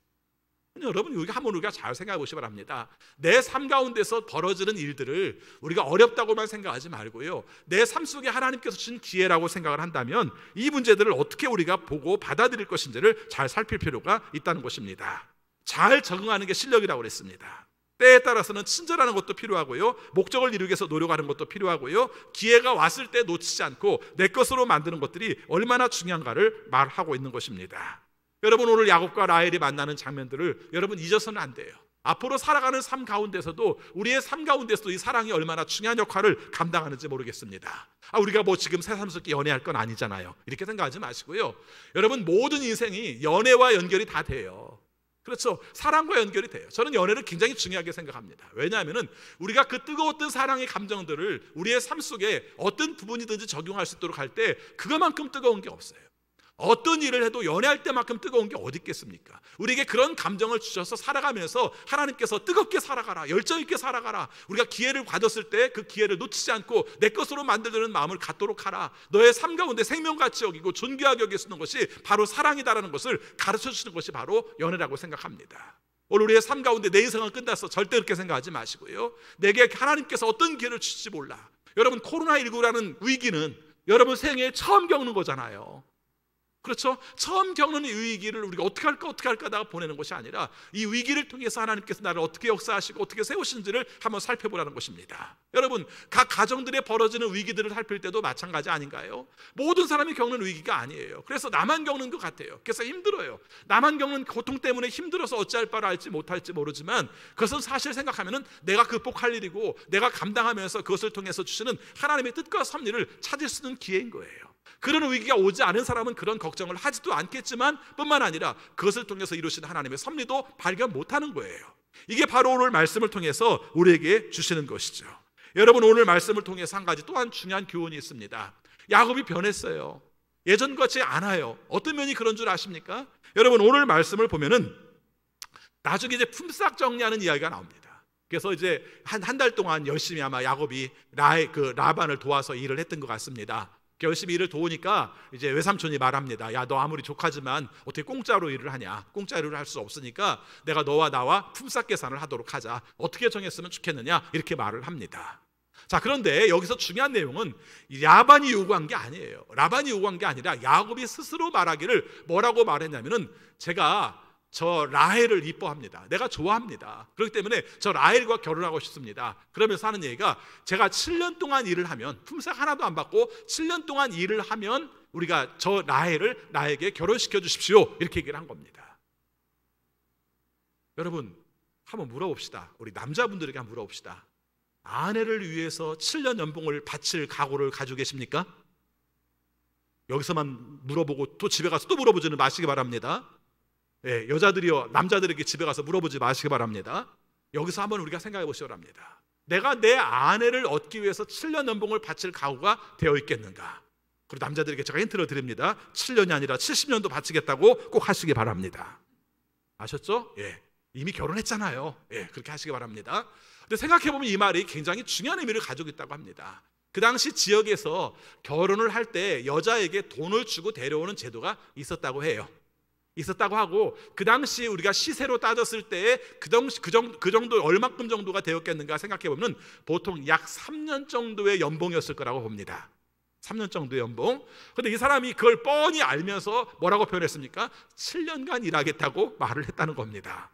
여러분, 여기 한번 우리가 잘 생각해 보시기 바랍니다. 내 삶 가운데서 벌어지는 일들을 우리가 어렵다고만 생각하지 말고요, 내 삶 속에 하나님께서 주신 기회라고 생각을 한다면 이 문제들을 어떻게 우리가 보고 받아들일 것인지를 잘 살필 필요가 있다는 것입니다. 잘 적응하는 게 실력이라고 그랬습니다. 때에 따라서는 친절하는 것도 필요하고요, 목적을 이루기 위해서 노력하는 것도 필요하고요, 기회가 왔을 때 놓치지 않고 내 것으로 만드는 것들이 얼마나 중요한가를 말하고 있는 것입니다. 여러분, 오늘 야곱과 라헬이 만나는 장면들을 여러분 잊어서는 안 돼요. 앞으로 살아가는 삶 가운데서도 우리의 삶 가운데서도 이 사랑이 얼마나 중요한 역할을 감당하는지 모르겠습니다. 우리가 뭐 지금 새삼스럽게 연애할 건 아니잖아요. 이렇게 생각하지 마시고요, 여러분, 모든 인생이 연애와 연결이 다 돼요. 그렇죠? 사랑과 연결이 돼요. 저는 연애를 굉장히 중요하게 생각합니다. 왜냐하면 우리가 그 뜨거웠던 사랑의 감정들을 우리의 삶 속에 어떤 부분이든지 적용할 수 있도록 할 때 그것만큼 뜨거운 게 없어요. 어떤 일을 해도 연애할 때만큼 뜨거운 게 어디 있겠습니까? 우리에게 그런 감정을 주셔서 살아가면서 하나님께서 뜨겁게 살아가라, 열정 있게 살아가라, 우리가 기회를 받았을 때 그 기회를 놓치지 않고 내 것으로 만들려는 마음을 갖도록 하라, 너의 삶 가운데 생명같이 여기고 존귀하게 여기는 것이 바로 사랑이다라는 것을 가르쳐주시는 것이 바로 연애라고 생각합니다. 오늘 우리의 삶 가운데 내 인생은 끝났어, 절대 그렇게 생각하지 마시고요, 내게 하나님께서 어떤 기회를 주실지 몰라. 여러분, 코로나19라는 위기는 여러분 생애에 처음 겪는 거잖아요. 그렇죠? 처음 겪는 이 위기를 우리가 어떻게 할까 하다가 보내는 것이 아니라 이 위기를 통해서 하나님께서 나를 어떻게 역사하시고 어떻게 세우시는지를 한번 살펴보라는 것입니다. 여러분, 각 가정들에 벌어지는 위기들을 살필 때도 마찬가지 아닌가요? 모든 사람이 겪는 위기가 아니에요. 그래서 나만 겪는 것 같아요. 그래서 힘들어요. 나만 겪는 고통 때문에 힘들어서 어찌할 바를 알지 못할지 모르지만 그것은 사실 생각하면 내가 극복할 일이고 내가 감당하면서 그것을 통해서 주시는 하나님의 뜻과 섭리를 찾을 수 있는 기회인 거예요. 그런 위기가 오지 않은 사람은 그런 걱정을 하지도 않겠지만 뿐만 아니라 그것을 통해서 이루신 하나님의 섭리도 발견 못하는 거예요. 이게 바로 오늘 말씀을 통해서 우리에게 주시는 것이죠. 여러분, 오늘 말씀을 통해서 한 가지 또한 중요한 교훈이 있습니다. 야곱이 변했어요. 예전 같지 않아요. 어떤 면이 그런 줄 아십니까? 여러분, 오늘 말씀을 보면은 나중에 이제 품삯 정리하는 이야기가 나옵니다. 그래서 이제 한 달 동안 열심히 아마 야곱이 라반을 도와서 일을 했던 것 같습니다. 열심히 일을 도우니까 이제 외삼촌이 말합니다. 야, 너 아무리 조카지만 어떻게 공짜로 일을 하냐? 공짜 일을 할 수 없으니까 내가 너와 나와 품삯 계산을 하도록 하자. 어떻게 정했으면 좋겠느냐? 이렇게 말을 합니다. 자, 그런데 여기서 중요한 내용은 라반이 요구한 게 아니에요. 라반이 요구한 게 아니라 야곱이 스스로 말하기를 뭐라고 말했냐면은 제가 저 라헬을 이뻐합니다. 내가 좋아합니다. 그렇기 때문에 저 라헬과 결혼하고 싶습니다. 그러면서 하는 얘기가 제가 7년 동안 일을 하면 품삯 하나도 안 받고 7년 동안 일을 하면 우리가 저 라헬을 나에게 결혼시켜 주십시오. 이렇게 얘기를 한 겁니다. 여러분, 한번 물어봅시다. 우리 남자분들에게 한번 물어봅시다. 아내를 위해서 7년 연봉을 바칠 각오를 가지고 계십니까? 여기서만 물어보고 또 집에 가서 또 물어보지는 마시기 바랍니다. 예, 여자들이요, 남자들에게 집에 가서 물어보지 마시기 바랍니다. 여기서 한번 우리가 생각해 보시기 바랍니다. 내가 내 아내를 얻기 위해서 7년 연봉을 바칠 각오가 되어 있겠는가? 그리고 남자들에게 제가 힌트를 드립니다. 7년이 아니라 70년도 바치겠다고 꼭 하시기 바랍니다. 아셨죠? 예, 이미 결혼했잖아요. 예, 그렇게 하시기 바랍니다. 근데 생각해 보면 이 말이 굉장히 중요한 의미를 가지고 있다고 합니다. 그 당시 지역에서 결혼을 할 때 여자에게 돈을 주고 데려오는 제도가 있었다고 해요. 있었다고 하고 그 당시 우리가 시세로 따졌을 때 그 정도 얼마큼 정도가 되었겠는가 생각해 보면 보통 약 3년 정도의 연봉이었을 거라고 봅니다. 3년 정도의 연봉. 그런데 이 사람이 그걸 뻔히 알면서 뭐라고 표현했습니까? 7년간 일하겠다고 말을 했다는 겁니다.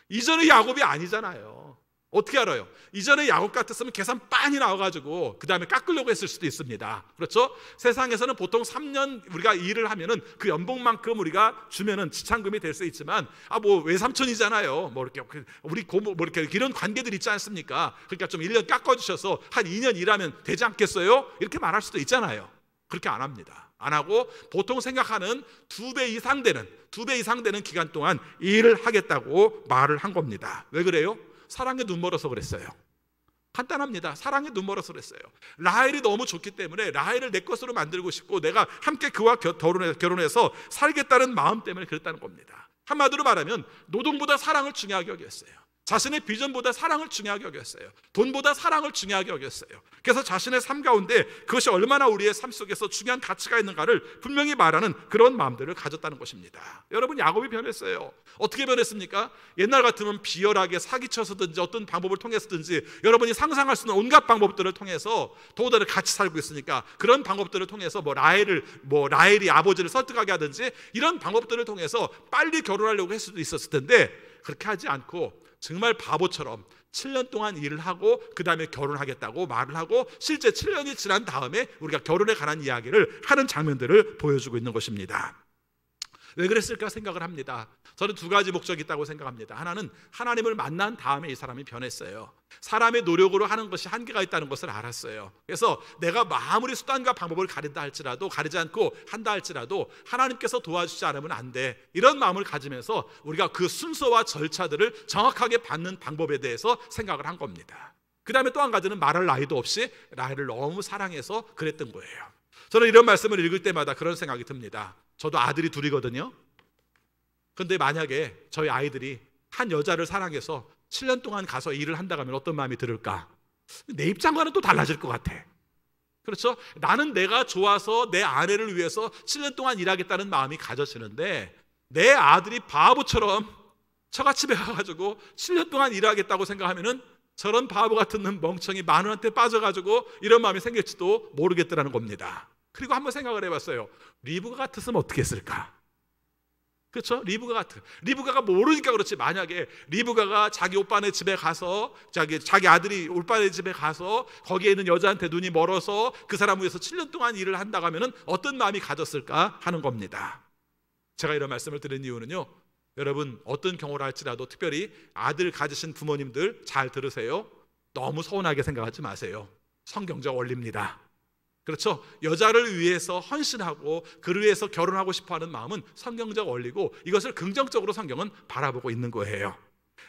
이전의 야곱이 아니잖아요. 어떻게 알아요? 이전에 야곱 같았으면 계산 빤히 나와가지고 그 다음에 깎으려고 했을 수도 있습니다. 그렇죠? 세상에서는 보통 3년 우리가 일을 하면은 그 연봉만큼 우리가 주면은 지참금이 될 수 있지만 뭐 외삼촌이잖아요. 뭐 이렇게 우리 고모 뭐 이렇게 이런 관계들 있지 않습니까? 그러니까 좀 1년 깎아주셔서 한 2년 일하면 되지 않겠어요? 이렇게 말할 수도 있잖아요. 그렇게 안 합니다. 안 하고 보통 생각하는 2배 이상 되는 기간 동안 일을 하겠다고 말을 한 겁니다. 왜 그래요? 사랑에 눈멀어서 그랬어요. 간단합니다. 사랑에 눈멀어서 그랬어요. 라헬이 너무 좋기 때문에 라헬을 내 것으로 만들고 싶고 내가 함께 그와 결혼해서 살겠다는 마음 때문에 그랬다는 겁니다. 한마디로 말하면 노동보다 사랑을 중요하게 여겼어요. 자신의 비전보다 사랑을 중요하게 여겼어요. 돈보다 사랑을 중요하게 여겼어요. 그래서 자신의 삶 가운데 그것이 얼마나 우리의 삶 속에서 중요한 가치가 있는가를 분명히 말하는 그런 마음들을 가졌다는 것입니다. 여러분, 야곱이 변했어요. 어떻게 변했습니까? 옛날 같으면 비열하게 사기쳐서든지 어떤 방법을 통해서든지 여러분이 상상할 수 있는 온갖 방법들을 통해서 더군다나 같이 살고 있으니까 그런 방법들을 통해서 라헬이 아버지를 설득하게 하든지 이런 방법들을 통해서 빨리 결혼하려고 했을 수도 있었을 텐데 그렇게 하지 않고 정말 바보처럼 7년 동안 일을 하고 그 다음에 결혼하겠다고 말을 하고 실제 7년이 지난 다음에 우리가 결혼에 관한 이야기를 하는 장면들을 보여주고 있는 것입니다. 왜 그랬을까 생각을 합니다. 저는 2가지 목적이 있다고 생각합니다. 하나는 하나님을 만난 다음에 이 사람이 변했어요. 사람의 노력으로 하는 것이 한계가 있다는 것을 알았어요. 그래서 내가 아무리 수단과 방법을 가리지 않고 한다 할지라도 하나님께서 도와주지 않으면 안 돼. 이런 마음을 가지면서 우리가 그 순서와 절차들을 정확하게 받는 방법에 대해서 생각을 한 겁니다. 그 다음에 또 한 가지는 말할 나이도 없이 라헬을 너무 사랑해서 그랬던 거예요. 저는 이런 말씀을 읽을 때마다 그런 생각이 듭니다. 저도 아들이 2이거든요. 그런데 만약에 저희 아이들이 한 여자를 사랑해서 7년 동안 가서 일을 한다고 하면 어떤 마음이 들을까? 내 입장과는 또 달라질 것 같아. 그렇죠? 나는 내가 좋아서 내 아내를 위해서 7년 동안 일하겠다는 마음이 가져지는데 내 아들이 바보처럼 처갓집에 가가지고 7년 동안 일하겠다고 생각하면은 저런 바보 같은 멍청이 마누라한테 빠져가지고 이런 마음이 생길지도 모르겠더라는 겁니다. 그리고 한번 생각을 해봤어요. 리브가 같았으면 어떻게 했을까? 그렇죠? 리브가가 모르니까 그렇지. 만약에 리브가가 자기 오빠네 집에 가서 자기 아들이 오빠네 집에 가서 거기에 있는 여자한테 눈이 멀어서 그 사람 위해서 7년 동안 일을 한다고 하면 어떤 마음이 가졌을까 하는 겁니다. 제가 이런 말씀을 드린 이유는요, 여러분 어떤 경우를 할지라도 특별히 아들 가지신 부모님들 잘 들으세요. 너무 서운하게 생각하지 마세요. 성경적 원리입니다. 그렇죠? 여자를 위해서 헌신하고 그를 위해서 결혼하고 싶어하는 마음은 성경적 원리고 이것을 긍정적으로 성경은 바라보고 있는 거예요.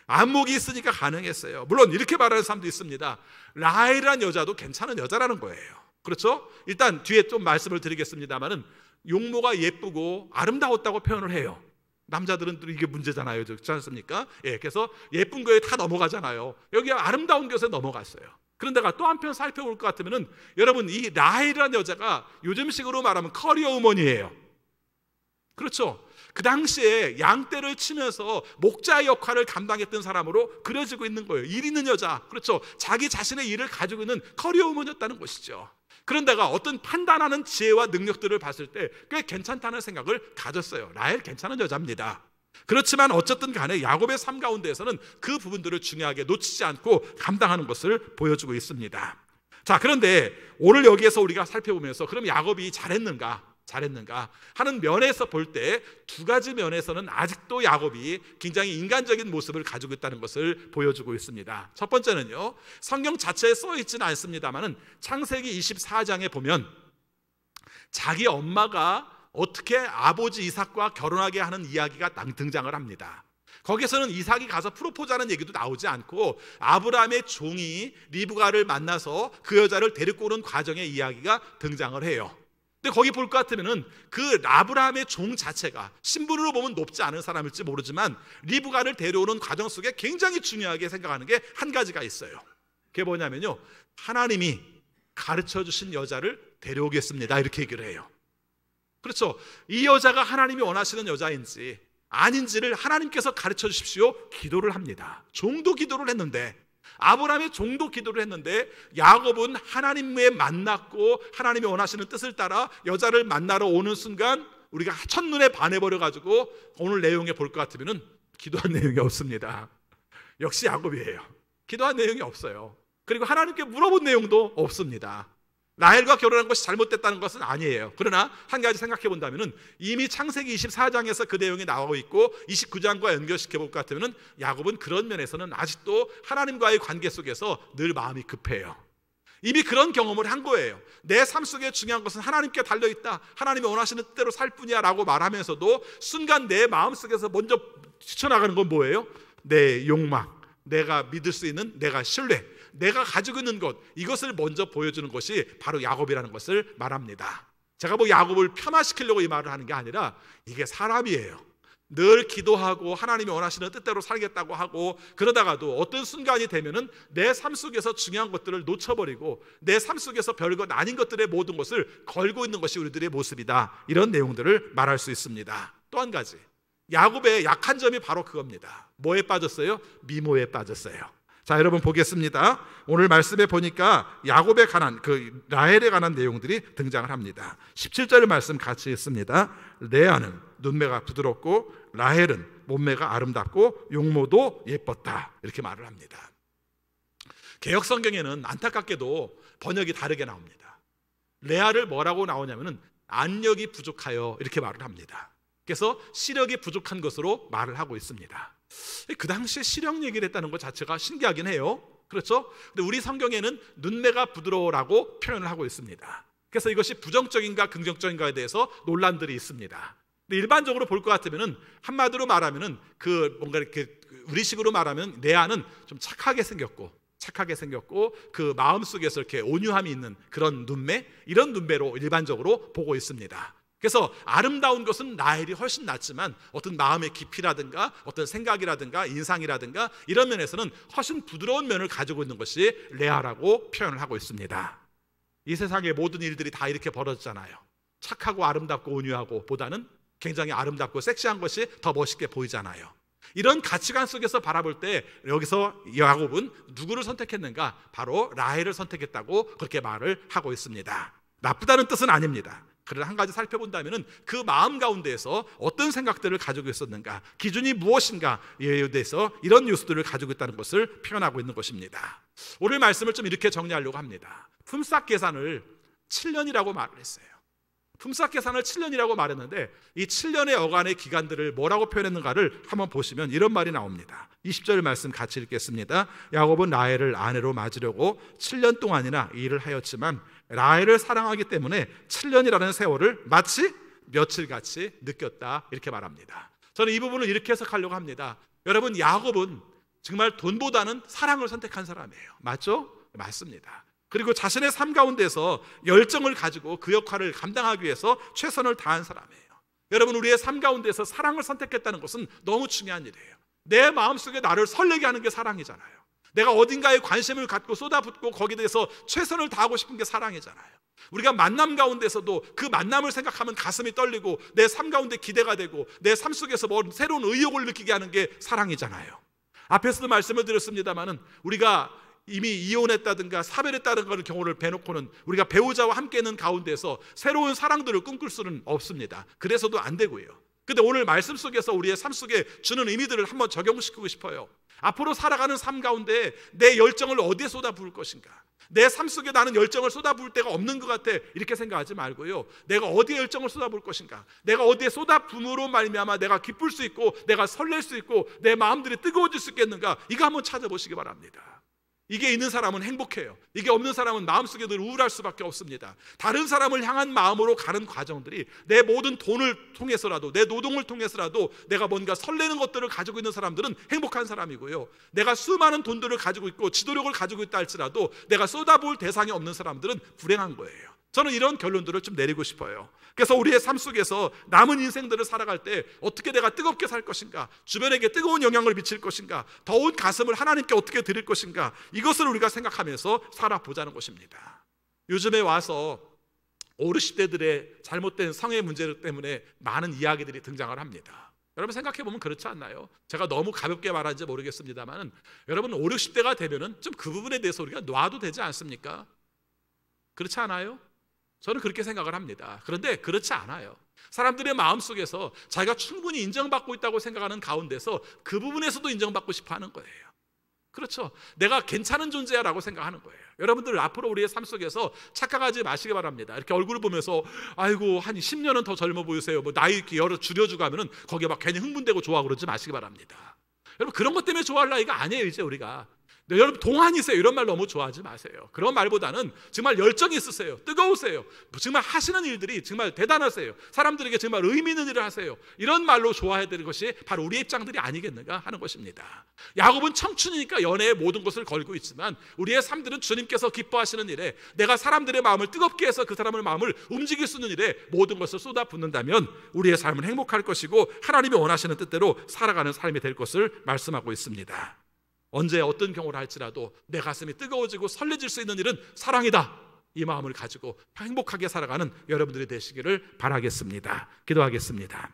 안목이 있으니까 가능했어요. 물론 이렇게 말하는 사람도 있습니다. 라헬이라는 여자도 괜찮은 여자라는 거예요. 그렇죠? 일단 뒤에 좀 말씀을 드리겠습니다만은 용모가 예쁘고 아름다웠다고 표현을 해요. 남자들은 이게 문제잖아요. 그렇지 않습니까? 그래서 예쁜 거에 다 넘어가잖아요. 여기 아름다운 것에 넘어갔어요. 그런데가 또 한편 살펴볼 것 같으면은 여러분 이 라헬이라는 여자가 요즘식으로 말하면 커리어 우먼이에요. 그렇죠? 그 당시에 양떼를 치면서 목자 역할을 감당했던 사람으로 그려지고 있는 거예요. 일 있는 여자, 그렇죠? 자기 자신의 일을 가지고 있는 커리어 우먼이었다는 것이죠. 그런데가 어떤 판단하는 지혜와 능력들을 봤을 때 꽤 괜찮다는 생각을 가졌어요. 라헬 괜찮은 여자입니다. 그렇지만 어쨌든 간에 야곱의 삶 가운데에서는 그 부분들을 중요하게 놓치지 않고 감당하는 것을 보여주고 있습니다. 자, 그런데 오늘 여기에서 우리가 살펴보면서 그럼 야곱이 잘했는가 하는 면에서 볼 때 2가지 면에서는 아직도 야곱이 굉장히 인간적인 모습을 가지고 있다는 것을 보여주고 있습니다. 첫 번째는요, 성경 자체에 써 있지는 않습니다만은 창세기 24장에 보면 자기 엄마가 어떻게 아버지 이삭과 결혼하게 하는 이야기가 등장을 합니다. 거기서는 이삭이 가서 프로포즈하는 얘기도 나오지 않고 아브라함의 종이 리브가를 만나서 그 여자를 데리고 오는 과정의 이야기가 등장을 해요. 근데 거기 볼 것 같으면은 그 아브라함의 종 자체가 신분으로 보면 높지 않은 사람일지 모르지만 리브가를 데려오는 과정 속에 굉장히 중요하게 생각하는 게 한 가지가 있어요. 그게 뭐냐면요, 하나님이 가르쳐 주신 여자를 데려오겠습니다 이렇게 얘기를 해요. 그렇죠? 이 여자가 하나님이 원하시는 여자인지 아닌지를 하나님께서 가르쳐 주십시오 기도를 합니다. 종도 기도를 했는데, 아브라함의 종도 기도를 했는데 야곱은 하나님에 만났고 하나님이 원하시는 뜻을 따라 여자를 만나러 오는 순간 우리가 첫눈에 반해버려가지고 오늘 내용에 볼 것 같으면 기도한 내용이 없습니다. 역시 야곱이에요. 기도한 내용이 없어요. 그리고 하나님께 물어본 내용도 없습니다. 라헬과 결혼한 것이 잘못됐다는 것은 아니에요. 그러나 한 가지 생각해 본다면 이미 창세기 24장에서 그 내용이 나오고 있고 29장과 연결시켜 볼 것 같으면 야곱은 그런 면에서는 아직도 하나님과의 관계 속에서 늘 마음이 급해요. 이미 그런 경험을 한 거예요. 내 삶 속에 중요한 것은 하나님께 달려있다, 하나님이 원하시는 뜻대로 살 뿐이야 라고 말하면서도 순간 내 마음 속에서 먼저 뛰쳐나가는 건 뭐예요? 내 욕망, 내가 믿을 수 있는 내가 신뢰, 내가 가지고 있는 것, 이것을 먼저 보여주는 것이 바로 야곱이라는 것을 말합니다. 제가 뭐 야곱을 폄하시키려고 이 말을 하는 게 아니라 이게 사람이에요. 늘 기도하고 하나님이 원하시는 뜻대로 살겠다고 하고 그러다가도 어떤 순간이 되면은 내 삶 속에서 중요한 것들을 놓쳐버리고 내 삶 속에서 별것 아닌 것들의 모든 것을 걸고 있는 것이 우리들의 모습이다, 이런 내용들을 말할 수 있습니다. 또 한 가지, 야곱의 약한 점이 바로 그겁니다. 뭐에 빠졌어요? 미모에 빠졌어요. 자, 여러분 보겠습니다. 오늘 말씀에 보니까 야곱에 관한, 라헬에 관한 내용들이 등장을 합니다. 17절 말씀 같이 읽습니다. 레아는 눈매가 부드럽고 라헬은 몸매가 아름답고 용모도 예뻤다, 이렇게 말을 합니다. 개역 성경에는 안타깝게도 번역이 다르게 나옵니다. 레아를 뭐라고 나오냐면은 안력이 부족하여, 이렇게 말을 합니다. 그래서 시력이 부족한 것으로 말을 하고 있습니다. 그 당시에 시력 얘기를 했다는 것 자체가 신기하긴 해요. 그렇죠? 근데 우리 성경에는 눈매가 부드러워라고 표현을 하고 있습니다. 그래서 이것이 부정적인가 긍정적인가에 대해서 논란들이 있습니다. 근데 일반적으로 볼 것 같으면은, 한마디로 말하면은 뭔가 이렇게 우리식으로 말하면 레아는 좀 착하게 생겼고 그 마음속에서 이렇게 온유함이 있는 그런 눈매, 이런 눈매로 일반적으로 보고 있습니다. 그래서 아름다운 것은 라헬이 훨씬 낫지만 어떤 마음의 깊이라든가 어떤 생각이라든가 인상이라든가 이런 면에서는 훨씬 부드러운 면을 가지고 있는 것이 레아라고 표현을 하고 있습니다. 이 세상의 모든 일들이 다 이렇게 벌어졌잖아요. 착하고 아름답고 온유하고 보다는 굉장히 아름답고 섹시한 것이 더 멋있게 보이잖아요. 이런 가치관 속에서 바라볼 때 여기서 야곱은 누구를 선택했는가? 바로 라헬을 선택했다고 그렇게 말을 하고 있습니다. 나쁘다는 뜻은 아닙니다. 그러나 한 가지 살펴본다면 그 마음 가운데에서 어떤 생각들을 가지고 있었는가, 기준이 무엇인가에 대해서 이런 뉴스들을 가지고 있다는 것을 표현하고 있는 것입니다. 오늘 말씀을 좀 이렇게 정리하려고 합니다. 품삯 계산을 7년이라고 말을 했어요. 품삯 계산을 7년이라고 말했는데 이 7년의 여간의 기간들을 뭐라고 표현했는가를 한번 보시면 이런 말이 나옵니다. 20절 말씀 같이 읽겠습니다. 야곱은 라헬을 아내로 맞으려고 7년 동안이나 일을 하였지만 라헬을 사랑하기 때문에 7년이라는 세월을 마치 며칠같이 느꼈다, 이렇게 말합니다. 저는 이 부분을 이렇게 해석하려고 합니다. 여러분, 야곱은 정말 돈보다는 사랑을 선택한 사람이에요. 맞죠? 맞습니다. 그리고 자신의 삶 가운데서 열정을 가지고 그 역할을 감당하기 위해서 최선을 다한 사람이에요. 여러분, 우리의 삶 가운데서 사랑을 선택했다는 것은 너무 중요한 일이에요. 내 마음속에 나를 설레게 하는 게 사랑이잖아요. 내가 어딘가에 관심을 갖고 쏟아붓고 거기에 대해서 최선을 다하고 싶은 게 사랑이잖아요. 우리가 만남 가운데서도 그 만남을 생각하면 가슴이 떨리고 내 삶 가운데 기대가 되고 내 삶 속에서 뭐 새로운 의욕을 느끼게 하는 게 사랑이잖아요. 앞에서도 말씀을 드렸습니다마는 우리가 이미 이혼했다든가 사별했다는 경우를 배놓고는 우리가 배우자와 함께 있는 가운데서 새로운 사랑들을 꿈꿀 수는 없습니다. 그래서도 안 되고요. 근데 오늘 말씀 속에서 우리의 삶 속에 주는 의미들을 한번 적용시키고 싶어요. 앞으로 살아가는 삶 가운데 내 열정을 어디에 쏟아부을 것인가? 내 삶 속에 나는 열정을 쏟아부을 데가 없는 것 같아, 이렇게 생각하지 말고요. 내가 어디에 열정을 쏟아부을 것인가? 내가 어디에 쏟아부음으로 말미암아 내가 기쁠 수 있고 내가 설렐 수 있고 내 마음들이 뜨거워질 수 있겠는가? 이거 한번 찾아보시기 바랍니다. 이게 있는 사람은 행복해요. 이게 없는 사람은 마음속에 늘 우울할 수밖에 없습니다. 다른 사람을 향한 마음으로 가는 과정들이 내 모든 돈을 통해서라도 내 노동을 통해서라도 내가 뭔가 설레는 것들을 가지고 있는 사람들은 행복한 사람이고요. 내가 수많은 돈들을 가지고 있고 지도력을 가지고 있다 할지라도 내가 쏟아부을 대상이 없는 사람들은 불행한 거예요. 저는 이런 결론들을 좀 내리고 싶어요. 그래서 우리의 삶 속에서 남은 인생들을 살아갈 때 어떻게 내가 뜨겁게 살 것인가, 주변에게 뜨거운 영향을 미칠 것인가, 더운 가슴을 하나님께 어떻게 드릴 것인가, 이것을 우리가 생각하면서 살아보자는 것입니다. 요즘에 와서 50, 60대들의 잘못된 성의 문제 때문에 많은 이야기들이 등장을 합니다. 여러분 생각해보면 그렇지 않나요? 제가 너무 가볍게 말하는지 모르겠습니다만 여러분 50, 60대가 되면 좀 그 부분에 대해서 우리가 놔도 되지 않습니까? 그렇지 않아요? 저는 그렇게 생각을 합니다. 그런데 그렇지 않아요. 사람들의 마음속에서 자기가 충분히 인정받고 있다고 생각하는 가운데서 그 부분에서도 인정받고 싶어 하는 거예요. 그렇죠. 내가 괜찮은 존재야라고 생각하는 거예요. 여러분들 앞으로 우리의 삶 속에서 착각하지 마시기 바랍니다. 이렇게 얼굴을 보면서 아이고 한 10년은 더 젊어 보이세요. 뭐 나이 이렇게 여러 줄여주고 하면은 거기에 막 괜히 흥분되고 좋아하고 그러지 마시기 바랍니다. 여러분 그런 것 때문에 좋아할 나이가 아니에요. 이제 우리가. 네, 여러분 동안이세요 이런 말 너무 좋아하지 마세요. 그런 말보다는 정말 열정이 있으세요. 뜨거우세요. 정말 하시는 일들이 정말 대단하세요. 사람들에게 정말 의미 있는 일을 하세요. 이런 말로 좋아해야 되는 것이 바로 우리의 입장들이 아니겠는가 하는 것입니다. 야곱은 청춘이니까 연애의 모든 것을 걸고 있지만 우리의 삶들은 주님께서 기뻐하시는 일에 내가 사람들의 마음을 뜨겁게 해서 그 사람의 마음을 움직일 수 있는 일에 모든 것을 쏟아붓는다면 우리의 삶은 행복할 것이고 하나님이 원하시는 뜻대로 살아가는 삶이 될 것을 말씀하고 있습니다. 언제 어떤 경우를 할지라도 내 가슴이 뜨거워지고 설레질 수 있는 일은 사랑이다. 이 마음을 가지고 행복하게 살아가는 여러분들이 되시기를 바라겠습니다. 기도하겠습니다.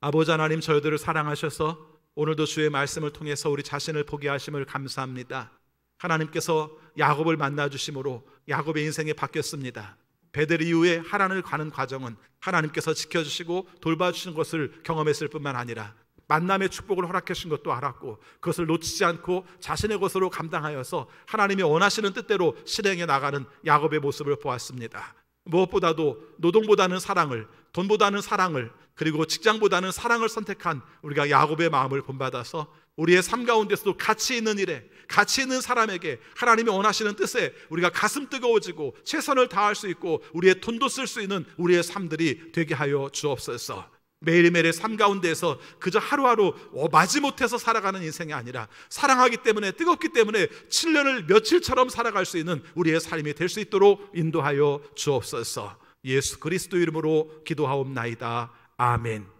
아버지 하나님, 저희들을 사랑하셔서 오늘도 주의 말씀을 통해서 우리 자신을 보게 하심을 감사합니다. 하나님께서 야곱을 만나주심으로 야곱의 인생이 바뀌었습니다. 베델 이후에 하란을 가는 과정은 하나님께서 지켜주시고 돌봐주신 것을 경험했을 뿐만 아니라 만남의 축복을 허락해 주신 것도 알았고 그것을 놓치지 않고 자신의 것으로 감당하여서 하나님이 원하시는 뜻대로 실행해 나가는 야곱의 모습을 보았습니다. 무엇보다도 노동보다는 사랑을, 돈보다는 사랑을, 그리고 직장보다는 사랑을 선택한 우리가 야곱의 마음을 본받아서 우리의 삶 가운데서도 가치 있는 일에, 가치 있는 사람에게 하나님이 원하시는 뜻에 우리가 가슴 뜨거워지고 최선을 다할 수 있고 우리의 돈도 쓸 수 있는 우리의 삶들이 되게 하여 주옵소서. 매일매일의 삶 가운데에서 그저 하루하루 마지못해서 살아가는 인생이 아니라 사랑하기 때문에, 뜨겁기 때문에 7년을 며칠처럼 살아갈 수 있는 우리의 삶이 될 수 있도록 인도하여 주옵소서. 예수 그리스도 이름으로 기도하옵나이다. 아멘.